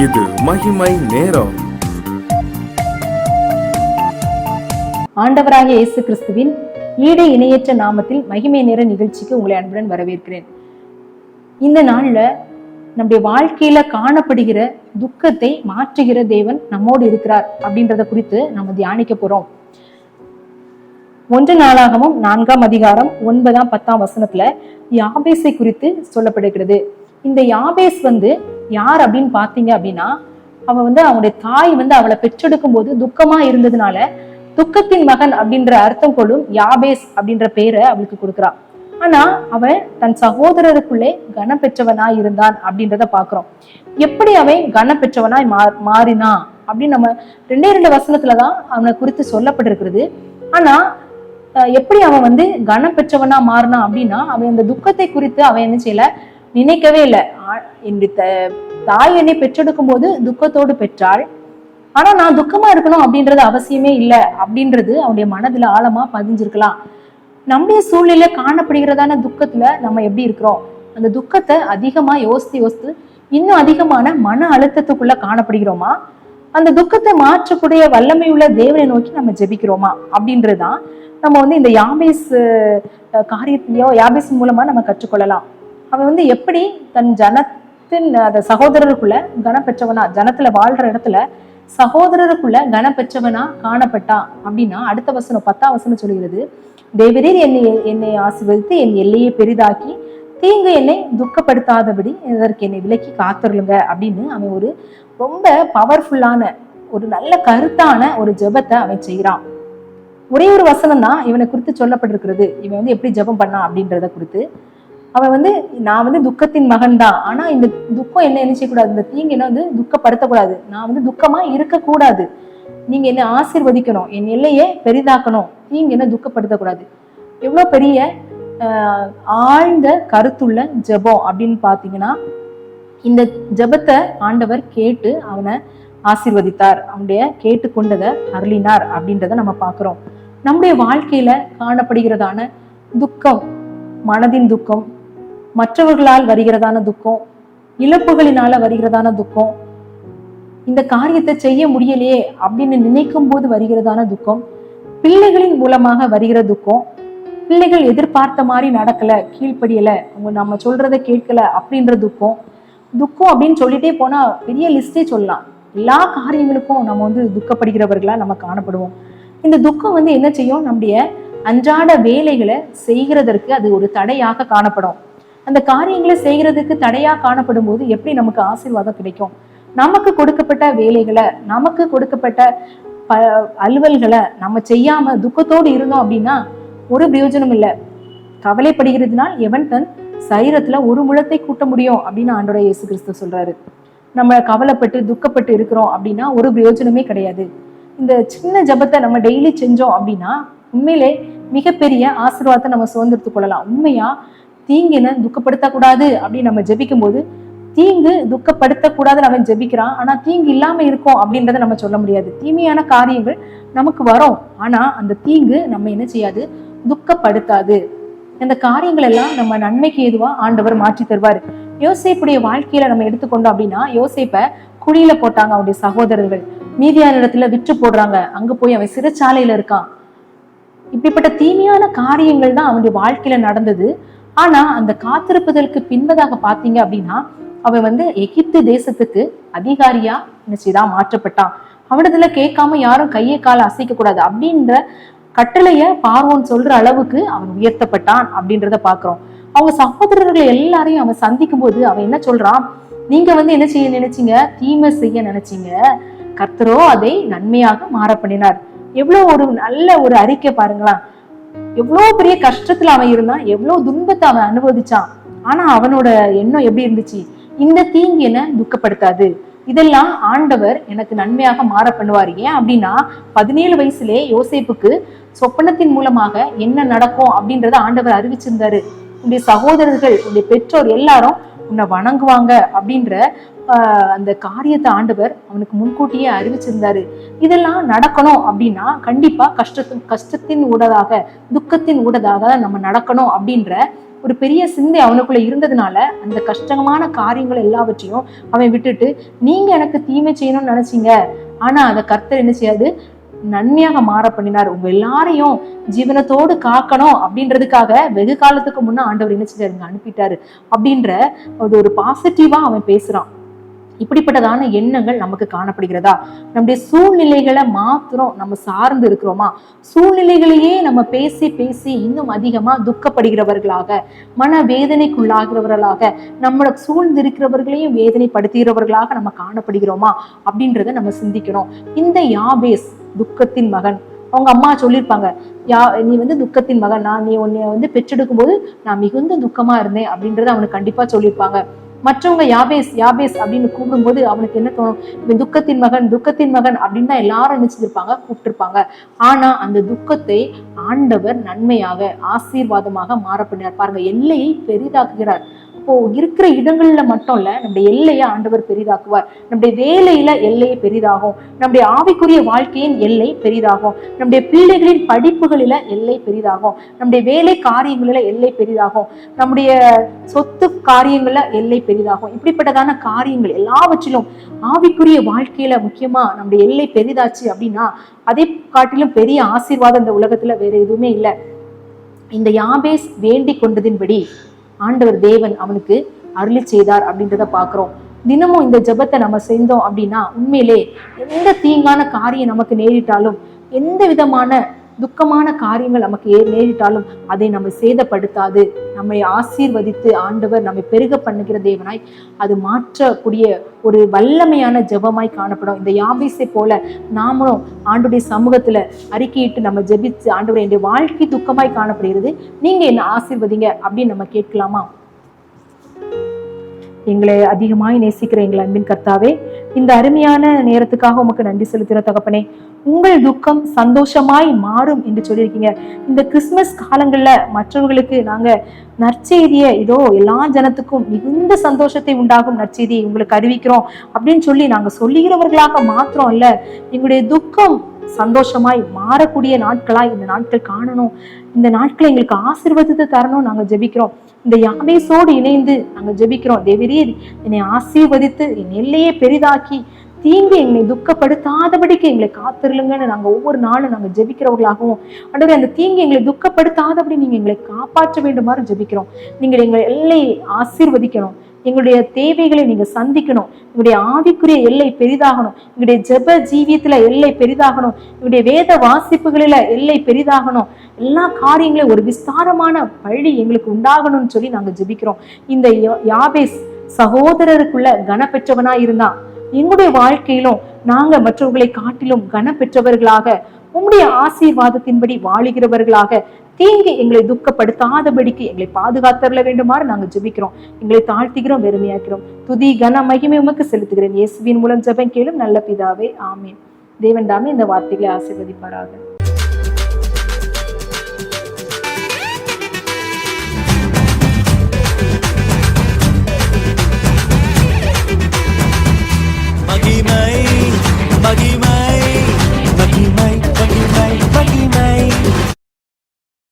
இது மகிமை நேரம். ஆண்டவராகிய இயேசு கிறிஸ்துவின் ஈடு இணையற்ற நாமத்தில் மகிமை நேர நிகழ்ச்சிக்கு உங்களை அன்புடன் வரவேற்கிறேன். இந்த நாள்ல நம்முடைய வாழ்க்கையில காணப்படுகிற துக்கத்தை மாற்றுகிற தேவன் நம்மோடு இருக்கிறார் அப்படின்றத குறித்து நம்ம தியானிக்க போறோம். 1 நாளாகமம் 4ஆம் அதிகாரம் 9, 10 வசனத்துல யாபேசை குறித்து சொல்லப்படுகிறது. இந்த யாபேஸ் யார் அப்படின்னு பாத்தீங்க அப்படின்னா, அவனுடைய தாய் அவளை பெற்றெடுக்கும் போது துக்கமா இருந்ததுனால துக்கத்தின் மகன் அப்படின்ற அர்த்தம் கொள்ளும் யாபேஸ் அப்படின்ற பெயரை அவளுக்கு கொடுக்குறான். ஆனா அவன் தன் சகோதரருக்குள்ளே கனம் பெற்றவனாய் இருந்தான் அப்படின்றத பாக்குறோம். எப்படி அவன் கனம் பெற்றவனாய் மாறினா அப்படின்னு நம்ம 2 வசனத்துலதான் அவனை குறித்து சொல்லப்பட்டிருக்கிறது. ஆனா எப்படி அவன் கனம் பெற்றவனா மாறினா அப்படின்னா, அவன் அந்த துக்கத்தை குறித்து அவன் என்ன செய்யல, நினைக்கவே இல்லை. தாய் என்னை பெற்றெடுக்கும் போது துக்கத்தோடு பெற்றாள், ஆனா நான் துக்கமா இருக்கணும் அப்படின்றது அவசியமே இல்லை அப்படின்றது அவனுடைய மனதுல ஆழமா பதிஞ்சிருக்கலாம். நம்முடைய சூழ்நிலை காணப்படுகிறதான துக்கத்துல நம்ம எப்படி இருக்கிறோம், அந்த துக்கத்தை அதிகமா யோசித்து இன்னும் அதிகமான மன அழுத்தத்துக்குள்ள காணப்படுகிறோமா, அந்த துக்கத்தை மாற்றக்கூடிய வல்லமை உள்ள தேவனை நோக்கி நம்ம ஜெபிக்கிறோமா அப்படின்றதுதான் நம்ம இந்த யாபேஸ் காரியத்தையோ யாபேஸ் மூலமா நம்ம கற்றுக்கொள்ளலாம். அவன் எப்படி தன் ஜனத்தின் சகோதரருக்குள்ள கனப்பெற்றவனா, ஜனத்துல வாழ்ற இடத்துல சகோதரருக்குள்ள கனப்பெற்றவனா காணப்பட்டான் அப்படின்னா, அடுத்த வசனம் 10ஆம் வசனம் சொல்கிறது, தேவரீர் என்னை ஆசீர்வதித்து என் எல்லையை பெரிதாக்கி தீங்கு என்னை துக்கப்படுத்தாதபடி இதற்கு என்னை விலக்கி காத்துருங்க அப்படின்னு அவன் ஒரு ரொம்ப பவர்ஃபுல்லான ஒரு நல்ல கருத்தான ஒரு ஜெபத்தை அவன் செய்யறான். ஒரே ஒரு வசனம் தான் இவனை குறித்து சொல்லப்பட்டிருக்கிறது. இவன் எப்படி ஜெபம் பண்ணான் அப்படின்றத குறித்து. அவன் நான் துக்கத்தின் மகன் தான், ஆனா இந்த துக்கம் என்ன செய்யக்கூடாது, இந்த தீங்கு என்ன துக்கப்படுத்தக்கூடாது, நான் துக்கமா இருக்கக்கூடாது, நீங்க என்ன ஆசீர்வதிக்கணும், என் எல்லையை பெரிதாக்கணும், தீங்கு என்ன துக்கப்படுத்தக்கூடாது. எவ்வளவு பெரிய ஆழ்ந்த கருத்துள்ள ஜெபம் அப்படின்னு பாத்தீங்கன்னா, இந்த ஜெபத்தை ஆண்டவர் கேட்டு அவனை ஆசீர்வதித்தார், அவனுடைய கேட்டுக்கொண்டதை அருளினார் அப்படின்றத நம்ம பாக்குறோம். நம்முடைய வாழ்க்கையில காணப்படுகிறதான துக்கம், மனதின் துக்கம், மற்றவர்களால் வருகிறதான துக்கம், இழப்புகளினால வருகிறதான துக்கம், இந்த காரியத்தை செய்ய முடியலையே அப்படின்னு நினைக்கும் போது வருகிறதான துக்கம், பிள்ளைகளின் மூலமாக வருகிற துக்கம், பிள்ளைகள் எதிர்பார்த்த மாதிரி நடக்கல, கீழ்ப்படியல, அவங்க நம்ம சொல்றதை கேட்கல அப்படின்ற துக்கம் அப்படின்னு சொல்லிட்டே போனா பெரிய லிஸ்டே சொல்லலாம். எல்லா காரியங்களுக்கும் நம்ம துக்கப்படுகிறவர்களா நம்ம காணப்படுவோம். இந்த துக்கம் என்ன செய்யும், நம்முடைய அன்றாட வேலைகளை செய்கிறதற்கு அது ஒரு தடையாக காணப்படும். அந்த காரியங்களை செய்கிறதுக்கு தடையா காணப்படும் போது எப்படி நமக்கு ஆசீர்வாதம் கிடைக்கும்? நமக்கு கொடுக்கப்பட்ட வேலைகளை, நமக்கு கொடுக்கப்பட்ட அலுவல்களை நம்ம செய்யாம துக்கத்தோடு இருந்தோம் அப்படின்னா ஒரு பிரயோஜனம் இல்லை. கவலைப்படுகிறதுனால் எவன் தன் சரீரத்துல ஒரு முழத்தை கூட்ட முடியும் அப்படின்னு ஆண்டவராகிய இயேசு கிறிஸ்து சொல்றாரு. நம்ம கவலைப்பட்டு துக்கப்பட்டு இருக்கிறோம் அப்படின்னா ஒரு பிரயோஜனமே கிடையாது. இந்த சின்ன ஜெபத்தை நம்ம டெய்லி செஞ்சோம் அப்படின்னா உண்மையிலே மிகப்பெரிய ஆசீர்வாதத்தை நம்ம சுதந்திரத்து கொள்ளலாம். உண்மையா தீங்கின துக்கப்படுத்தக்கூடாது அப்படின்னு நம்ம ஜெபிக்கும் போது, தீங்கு துக்கப்படுத்தக்கூடாதுன்னு அவன் ஜெபிக்கிறான், ஆனா தீங்கு இல்லாம இருக்கும் அப்படின்றத நம்ம சொல்ல முடியாது. தீமையான காரியங்கள் நமக்கு வரும், ஆனா அந்த தீங்கு நம்ம என்ன செய்யாது, துக்கப்படுத்தாது. இந்த காரியங்கள் எல்லாம் நம்ம நன்மைக்கு ஏதுவா ஆண்டவர் மாற்றி தருவாரு. யோசேப்புடைய வாழ்க்கையில நம்ம எடுத்துக்கொண்டோம் அப்படின்னா, யோசேப்பை குழியில போட்டாங்க அவனுடைய சகோதரர்கள், மீதியான இடத்துல விற்று போடுறாங்க, அங்க போய் அவன் சிறைச்சாலையில இருக்கான். இப்படிப்பட்ட தீமையான காரியங்கள் தான் அவனுடைய வாழ்க்கையில நடந்தது. ஆனா அந்த காத்திருப்புதலுக்கு பின்பதாக பாத்தீங்க அப்படின்னா, அவன் எகிப்து தேசத்துக்கு அதிகாரியா நிச்சயதான் மாற்றப்பட்டான். அவனதுல கேட்காம யாரும் கையை காலை அசைக்க கூடாது அப்படின்ற கட்டளைய பார்வோன் சொல்ற அளவுக்கு அவன் உயர்த்தப்பட்டான் அப்படின்றத பாக்குறோம். அவங்க சகோதரர்கள் எல்லாரையும் அவன் சந்திக்கும் போது அவன் என்ன சொல்றான், நீங்க என்ன செய்ய நினைச்சீங்க, தீமை செய்ய நினைச்சீங்க, கர்த்தரோ அதை நன்மையாக மாற பண்ணினார். எவ்வளவு ஒரு நல்ல ஒரு அறிக்கை பாருங்களா. எவ்வளவு பெரிய கஷ்டத்துல அவன் இருந்தான், எவ்வளவு துன்பத்தை அவன் அனுபவிச்சான், ஆனா அவனோட எண்ணம் எப்படி இருந்துச்சு, இந்த தீங்கு என்ன துக்கப்படுத்தாது, இதெல்லாம் ஆண்டவர் எனக்கு நன்மையாக மாற பண்ணுவார். ஏன் அப்படின்னா 17 வயசுலே யோசேப்புக்கு சொப்பனத்தின் மூலமாக என்ன நடக்கும் அப்படின்றத ஆண்டவர் அறிவிச்சிருந்தாரு. உன்னுடைய சகோதரர்கள், உன்னுடைய பெற்றோர் எல்லாரும் உன்னை வணங்குவாங்க அப்படின்ற அந்த காரியத்தை ஆண்டவர் அவனுக்கு முன்கூட்டியே அறிவிச்சிருந்தாரு. இதெல்லாம் நடக்கணும் அப்படின்னா கண்டிப்பா கஷ்டத்தின் ஊடதாக, துக்கத்தின் ஊடதாக நம்ம நடக்கணும் அப்படின்ற ஒரு பெரிய சிந்தை அவனுக்குள்ள இருந்ததுனால அந்த கஷ்டமான காரியங்கள் எல்லாவற்றையும் அவன் விட்டுட்டு, நீங்க எனக்கு தீமை செய்யணும்னு நினைச்சீங்க, ஆனா அதை கர்த்தர் என்ன செய்யாது, நன்மையாக மாற பண்ணினார். உங்க எல்லாரையும் ஜீவனத்தோடு காக்கணும் அப்படின்றதுக்காக வெகு காலத்துக்கு முன்ன ஆண்டவர் என்ன செஞ்சாருங்க, அனுப்பிட்டாரு அப்படின்ற ஒரு பாசிட்டிவா அவன் பேசுறான். இப்படிப்பட்டதான எண்ணங்கள் நமக்கு காணப்படுகிறதா? நம்முடைய சூழ்நிலைகளை மாத்திரம் நம்ம சார்ந்து இருக்கிறோமா? சூழ்நிலைகளையே நம்ம பேசி பேசி இன்னும் அதிகமா துக்கப்படுகிறவர்களாக, மன வேதனைக்குள்ளாகிறவர்களாக, நம்மளை சூழ்ந்திருக்கிறவர்களையும் வேதனைப்படுத்துகிறவர்களாக நம்ம காணப்படுகிறோமா அப்படின்றத நம்ம சிந்திக்கணும். இந்த யாபேஸ் துக்கத்தின் மகன். அவங்க அம்மா சொல்லியிருப்பாங்க, நீ துக்கத்தின் மகன், நீ உன்னை பெற்றெடுக்கும் போது நான் மிகுந்த துக்கமா இருந்தேன் அப்படின்றத அவனுக்கு கண்டிப்பா சொல்லியிருப்பாங்க. மற்றவங்க யாபேஸ் யாபேஸ் அப்படின்னு கூப்பிடும்போது அவனுக்கு என்ன தோணும், இவன் துக்கத்தின் மகன் துக்கத்தின் மகன் அப்படின்னு தான் எல்லாரும் நினைச்சிருப்பாங்க, கூப்பிட்டுருப்பாங்க. ஆனா அந்த துக்கத்தை ஆண்டவர் நன்மையாக ஆசீர்வாதமாக மாற பண்ணினார். பாருங்க, எல்லையை பெரிதாக்குகிறார். இப்போ இருக்கிற இடங்கள்ல மட்டும் இல்ல, நம்முடைய எல்லையை ஆண்டவர் பெரிதாக்குவார். நம்முடைய வேலையில எல்லையை பெரிதாகும், நம்முடைய ஆவிக்குரிய வாழ்க்கையின் எல்லை பெரிதாகும், நம்முடைய பிள்ளைகளின் படிப்புகளில எல்லை பெரிதாகும், நம்முடைய வேலை காரியங்களில எல்லை பெரிதாகும், நம்முடைய சொத்து காரியங்கள்ல எல்லை பெரிதாகும். இப்படிப்பட்டதான காரியங்கள் எல்லாவற்றிலும் ஆவிக்குரிய வாழ்க்கையில முக்கியமா நம்முடைய எல்லை பெரிதாச்சு அப்படின்னா அதை காட்டிலும் பெரிய ஆசீர்வாதம் இந்த உலகத்துல வேற எதுவுமே இல்லை. இந்த யாபேஸ் வேண்டி கொண்டதின்படி ஆண்டவர் தேவன் அவனுக்கு அருளி செய்தார் அப்படின்றத பாக்குறோம். தினமும் இந்த ஜெபத்தை நம்ம செஞ்சோம் அப்படின்னா உண்மையிலே எந்த தீங்கான காரியம் நமக்கு நேரிட்டாலும், எந்த விதமான துக்கமான காரியங்கள் நமக்கு நேரிட்டாலும் அதை நம்ம சேதப்படுத்தாது, நம்மை ஆசீர்வதித்து ஆண்டவர் நம்மை பெருக பண்ணுகிற தேவனாய் அது மாற்றக்கூடிய ஒரு வல்லமையான ஜெபமாய் காணப்படும். இந்த யாபேசை போல நாமளும் ஆண்டுடைய சமூகத்துல அறிக்கையிட்டு நம்ம ஜெபிச்சு, ஆண்டவர் என்னுடைய வாழ்க்கை துக்கமாய் காணப்படுகிறது, நீங்க என்ன ஆசீர்வதிங்க அப்படின்னு நம்ம கேட்கலாமா? எங்களை அதிகமாய் நேசிக்கிற எங்கள் அன்பின் கர்த்தாவே, இந்த அருமையான நேரத்துக்காக உமக்கு நன்றி செலுத்துகிற தகப்பனே. உங்கள் துக்கம் சந்தோஷமாய் மாறும் என்று சொல்லியிருக்கீங்க. இந்த கிறிஸ்துமஸ் காலங்கள்ல மற்றவர்களுக்கு நாங்க நற்செய்தியை இதோ எல்லா ஜனத்துக்கும் மிகுந்த சந்தோஷத்தை உண்டாகும் நற்செய்தியை உங்களுக்கு அறிவிக்கிறோம் அப்படின்னு சொல்லி நாங்க சொல்லுகிறவர்களாக மாத்திரம் இல்ல, எங்களுடைய துக்கம் சந்தோஷமாய் மாறக்கூடிய நாட்களாய் இந்த நாட்கள் காணணும். இந்த நாட்களை எங்களுக்கு ஆசீர்வதித்து தரணும் நாங்க ஜெபிக்கிறோம். இந்த யாபேசோடு இணைந்து நாங்க ஜெபிக்கிறோம். தேவரீர் என்னை ஆசீர்வதித்து என் எல்லையை பெரிதாக்கி தீங்கு எங்களை துக்கப்படுத்தாதபடிக்கு எங்களை காத்திருளுங்கன்னு நாங்க ஒவ்வொரு நாளும் நாங்க ஜெபிக்கிறவர்களாகவும், ஆண்டவரே அந்த தீங்கு எங்களை துக்கப்படுத்தாதபடி நீங்க எங்களை காப்பாற்ற வேண்டுமாறு ஜெபிக்கிறோம். நீங்கள் எங்கள் எல்லையை ஆசீர்வதிக்கணும், எங்களுடைய தேவைகளை நீங்க சந்திக்கணும், எங்களுடைய ஆவிக்குரிய எல்லை பெரிதாகணும், எங்களுடைய ஜெப ஜீவியத்துல எல்லை பெரிதாகணும், எங்களுடைய வேத வாசிப்புகளில எல்லை பெரிதாகணும், எல்லா காரியங்களையும் ஒரு விஸ்தாரமான வழி எங்களுக்கு உண்டாகணும்னு சொல்லி நாங்க ஜெபிக்கிறோம். இந்த யாபேஸ் சகோதரருக்குள்ள கனப்பெற்றவனா இருந்தா எங்களுடைய வாழ்க்கையிலும் நாங்க மற்றவர்களை காட்டிலும் கனப்பெற்றவர்களாக உங்களுடைய ஆசீர்வாதத்தின்படி வாழுகிறவர்களாக தீங்கு எங்களை துக்கப்படுத்தாதபடிக்கு எங்களை பாதுகாத்தருள வேண்டுமாறு நாங்கள் ஜெபிக்கிறோம். எங்களை தாழ்த்துகிறோம், வெறுமையாக்கிறோம். துதி கன மகிமை உமக்கு செலுத்துகிறேன். இயேசுவின் மூலம் ஜெபம் கேளும் நல்ல பிதாவே, ஆமீன். தேவன் தாமே இந்த வார்த்தைகளை ஆசீர்வதிப்பாராக.